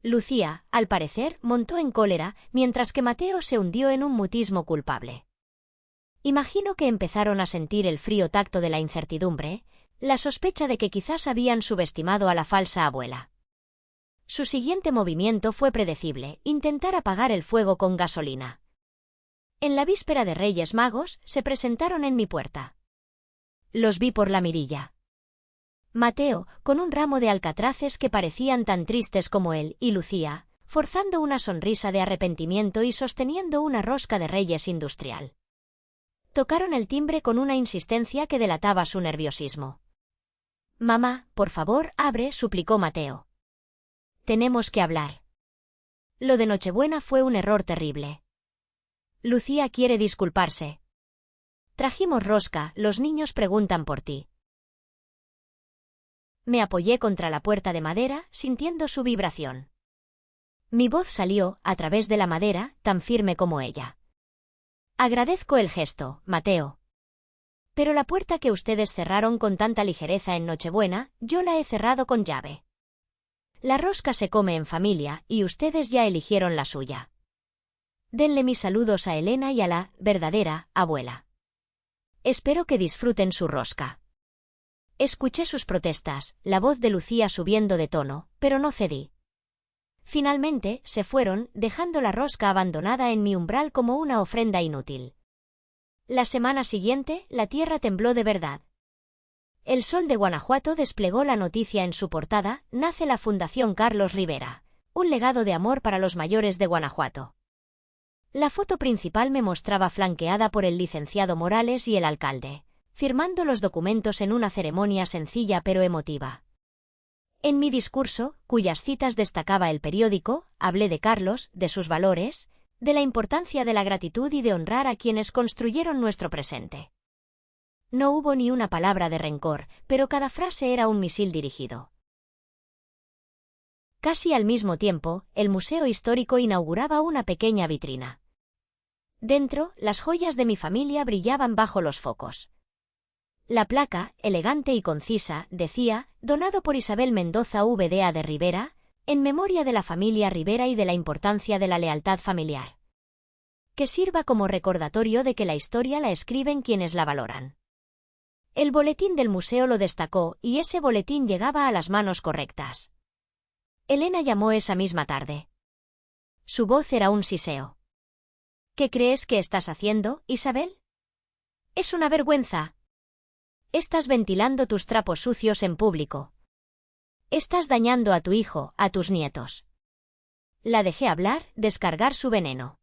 Lucía, al parecer, montó en cólera, mientras que Mateo se hundió en un mutismo culpable. Imagino que empezaron a sentir el frío tacto de la incertidumbre, la sospecha de que quizás habían subestimado a la falsa abuela. Su siguiente movimiento fue predecible, intentar apagar el fuego con gasolina. En la víspera de Reyes Magos, se presentaron en mi puerta. Los vi por la mirilla. Mateo, con un ramo de alcatraces que parecían tan tristes como él, y Lucía, forzando una sonrisa de arrepentimiento y sosteniendo una rosca de Reyes industrial. Tocaron el timbre con una insistencia que delataba su nerviosismo. «Mamá, por favor, abre», suplicó Mateo. «Tenemos que hablar. Lo de Nochebuena fue un error terrible. Lucía quiere disculparse. Trajimos rosca, los niños preguntan por ti». Me apoyé contra la puerta de madera, sintiendo su vibración. Mi voz salió, a través de la madera, tan firme como ella. «Agradezco el gesto, Mateo. Pero la puerta que ustedes cerraron con tanta ligereza en Nochebuena, yo la he cerrado con llave. La rosca se come en familia, y ustedes ya eligieron la suya. Denle mis saludos a Elena y a la verdadera abuela. Espero que disfruten su rosca». Escuché sus protestas, la voz de Lucía subiendo de tono, pero no cedí. Finalmente, se fueron, dejando la rosca abandonada en mi umbral como una ofrenda inútil. La semana siguiente, la tierra tembló de verdad. El Sol de Guanajuato desplegó la noticia en su portada: nace la Fundación Carlos Rivera, un legado de amor para los mayores de Guanajuato. La foto principal me mostraba flanqueada por el licenciado Morales y el alcalde, firmando los documentos en una ceremonia sencilla pero emotiva. En mi discurso, cuyas citas destacaba el periódico, hablé de Carlos, de sus valores, de la importancia de la gratitud y de honrar a quienes construyeron nuestro presente. No hubo ni una palabra de rencor, pero cada frase era un misil dirigido. Casi al mismo tiempo, el Museo Histórico inauguraba una pequeña vitrina. Dentro, las joyas de mi familia brillaban bajo los focos. La placa, elegante y concisa, decía, donado por Isabel Mendoza VDA de Rivera, en memoria de la familia Rivera y de la importancia de la lealtad familiar. Que sirva como recordatorio de que la historia la escriben quienes la valoran. El boletín del museo lo destacó y ese boletín llegaba a las manos correctas. Elena llamó esa misma tarde. Su voz era un siseo. ¿Qué crees que estás haciendo, Isabel? Es una vergüenza. Estás ventilando tus trapos sucios en público. Estás dañando a tu hijo, a tus nietos. La dejé hablar, descargar su veneno.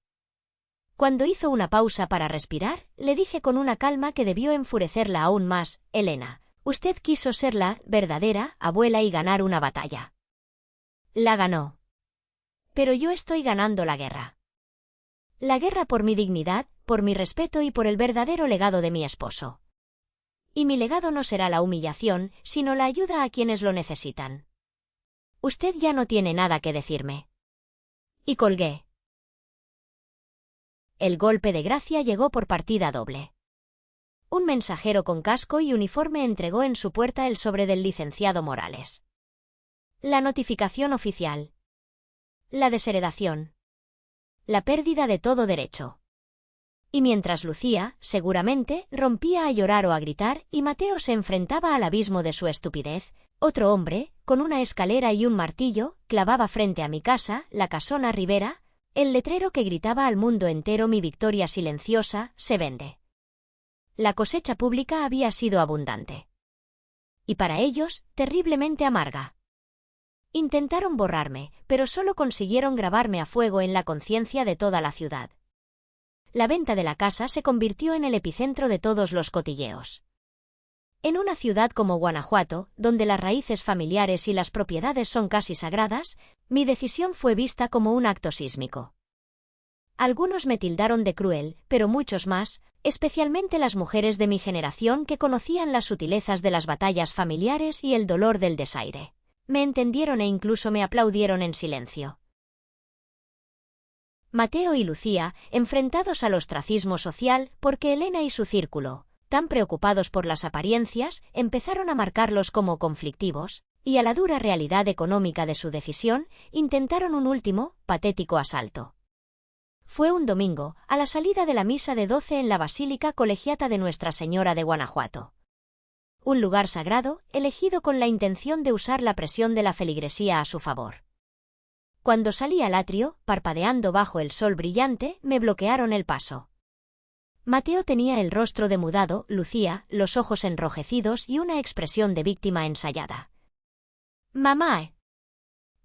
Cuando hizo una pausa para respirar, le dije con una calma que debió enfurecerla aún más: Elena, usted quiso ser la verdadera abuela y ganar una batalla. La ganó. Pero yo estoy ganando la guerra. La guerra por mi dignidad, por mi respeto y por el verdadero legado de mi esposo. Y mi legado no será la humillación, sino la ayuda a quienes lo necesitan. Usted ya no tiene nada que decirme. Y colgué. El golpe de gracia llegó por partida doble. Un mensajero con casco y uniforme entregó en su puerta el sobre del licenciado Morales. La notificación oficial. La desheredación. La pérdida de todo derecho. Y mientras Lucía, seguramente, rompía a llorar o a gritar y Mateo se enfrentaba al abismo de su estupidez, otro hombre, con una escalera y un martillo, clavaba frente a mi casa, la casona Rivera, el letrero que gritaba al mundo entero: mi victoria silenciosa se vende. La cosecha pública había sido abundante. Y para ellos, terriblemente amarga. Intentaron borrarme, pero solo consiguieron grabarme a fuego en la conciencia de toda la ciudad. La venta de la casa se convirtió en el epicentro de todos los cotilleos. En una ciudad como Guanajuato, donde las raíces familiares y las propiedades son casi sagradas, mi decisión fue vista como un acto sísmico. Algunos me tildaron de cruel, pero muchos más, especialmente las mujeres de mi generación que conocían las sutilezas de las batallas familiares y el dolor del desaire, me entendieron e incluso me aplaudieron en silencio. Mateo y Lucía, enfrentados al ostracismo social, porque Elena y su círculo, tan preocupados por las apariencias, empezaron a marcarlos como conflictivos, y a la dura realidad económica de su decisión, intentaron un último, patético asalto. Fue un domingo, a la salida de la misa de 12 en la Basílica Colegiata de Nuestra Señora de Guanajuato. Un lugar sagrado, elegido con la intención de usar la presión de la feligresía a su favor. Cuando salí al atrio, parpadeando bajo el sol brillante, me bloquearon el paso. Mateo tenía el rostro demudado, Lucía, los ojos enrojecidos y una expresión de víctima ensayada. «Mamá.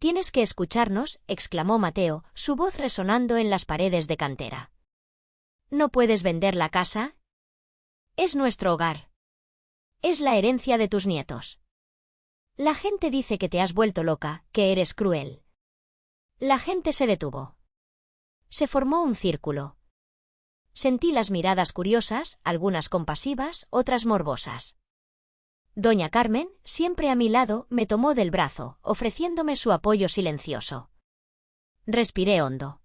Tienes que escucharnos», exclamó Mateo, su voz resonando en las paredes de cantera. «¿No puedes vender la casa? Es nuestro hogar. Es la herencia de tus nietos. La gente dice que te has vuelto loca, que eres cruel». La gente se detuvo. Se formó un círculo. Sentí las miradas curiosas, algunas compasivas, otras morbosas. Doña Carmen, siempre a mi lado, me tomó del brazo, ofreciéndome su apoyo silencioso. Respiré hondo.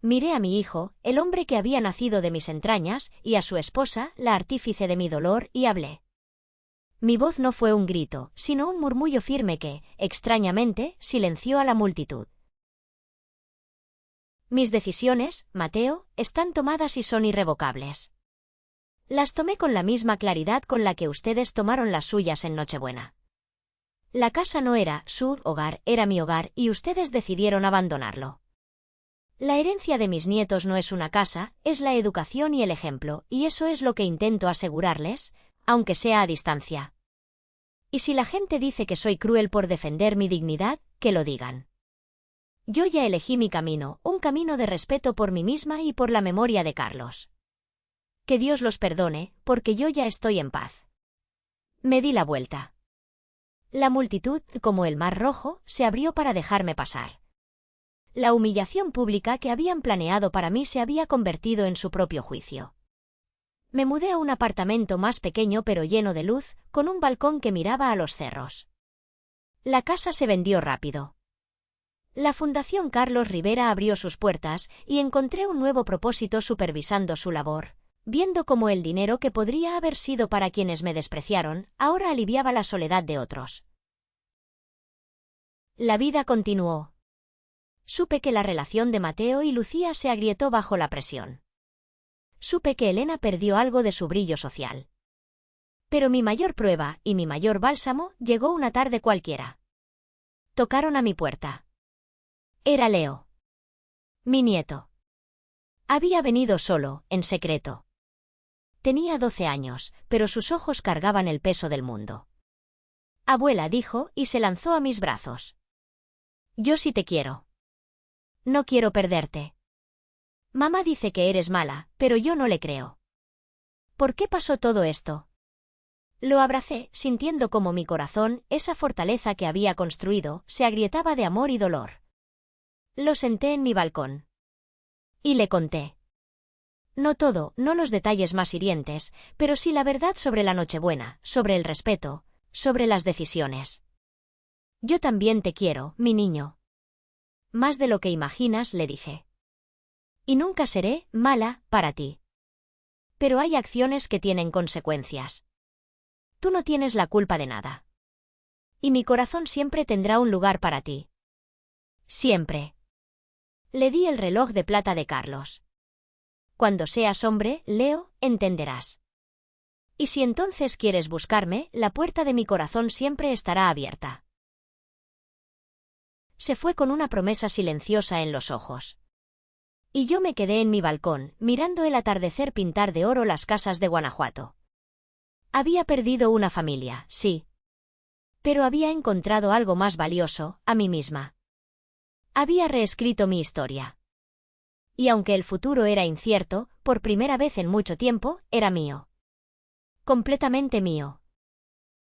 Miré a mi hijo, el hombre que había nacido de mis entrañas, y a su esposa, la artífice de mi dolor, y hablé. Mi voz no fue un grito, sino un murmullo firme que, extrañamente, silenció a la multitud. Mis decisiones, Mateo, están tomadas y son irrevocables. Las tomé con la misma claridad con la que ustedes tomaron las suyas en Nochebuena. La casa no era su hogar, era mi hogar, y ustedes decidieron abandonarlo. La herencia de mis nietos no es una casa, es la educación y el ejemplo, y eso es lo que intento asegurarles, aunque sea a distancia. Y si la gente dice que soy cruel por defender mi dignidad, que lo digan. Yo ya elegí mi camino, un camino de respeto por mí misma y por la memoria de Carlos. Que Dios los perdone, porque yo ya estoy en paz. Me di la vuelta. La multitud, como el mar rojo, se abrió para dejarme pasar. La humillación pública que habían planeado para mí se había convertido en su propio juicio. Me mudé a un apartamento más pequeño pero lleno de luz, con un balcón que miraba a los cerros. La casa se vendió rápido. La Fundación Carlos Rivera abrió sus puertas y encontré un nuevo propósito supervisando su labor: viendo cómo el dinero que podría haber sido para quienes me despreciaron, ahora aliviaba la soledad de otros. La vida continuó. Supe que la relación de Mateo y Lucía se agrietó bajo la presión. Supe que Elena perdió algo de su brillo social. Pero mi mayor prueba y mi mayor bálsamo llegó una tarde cualquiera. Tocaron a mi puerta. Era Leo. Mi nieto. Había venido solo, en secreto. Tenía 12 años, pero sus ojos cargaban el peso del mundo. Abuela, dijo, y se lanzó a mis brazos. Yo sí te quiero. No quiero perderte. Mamá dice que eres mala, pero yo no le creo. ¿Por qué pasó todo esto? Lo abracé, sintiendo cómo mi corazón, esa fortaleza que había construido, se agrietaba de amor y dolor. Lo senté en mi balcón. Y le conté. No todo, no los detalles más hirientes, pero sí la verdad sobre la Nochebuena, sobre el respeto, sobre las decisiones. Yo también te quiero, mi niño. Más de lo que imaginas, le dije. Y nunca seré mala para ti. Pero hay acciones que tienen consecuencias. Tú no tienes la culpa de nada. Y mi corazón siempre tendrá un lugar para ti. Siempre. Le di el reloj de plata de Carlos. Cuando seas hombre, Leo, entenderás. Y si entonces quieres buscarme, la puerta de mi corazón siempre estará abierta. Se fue con una promesa silenciosa en los ojos. Y yo me quedé en mi balcón, mirando el atardecer pintar de oro las casas de Guanajuato. Había perdido una familia, sí. Pero había encontrado algo más valioso, a mí misma. Había reescrito mi historia. Y aunque el futuro era incierto, por primera vez en mucho tiempo, era mío. Completamente mío.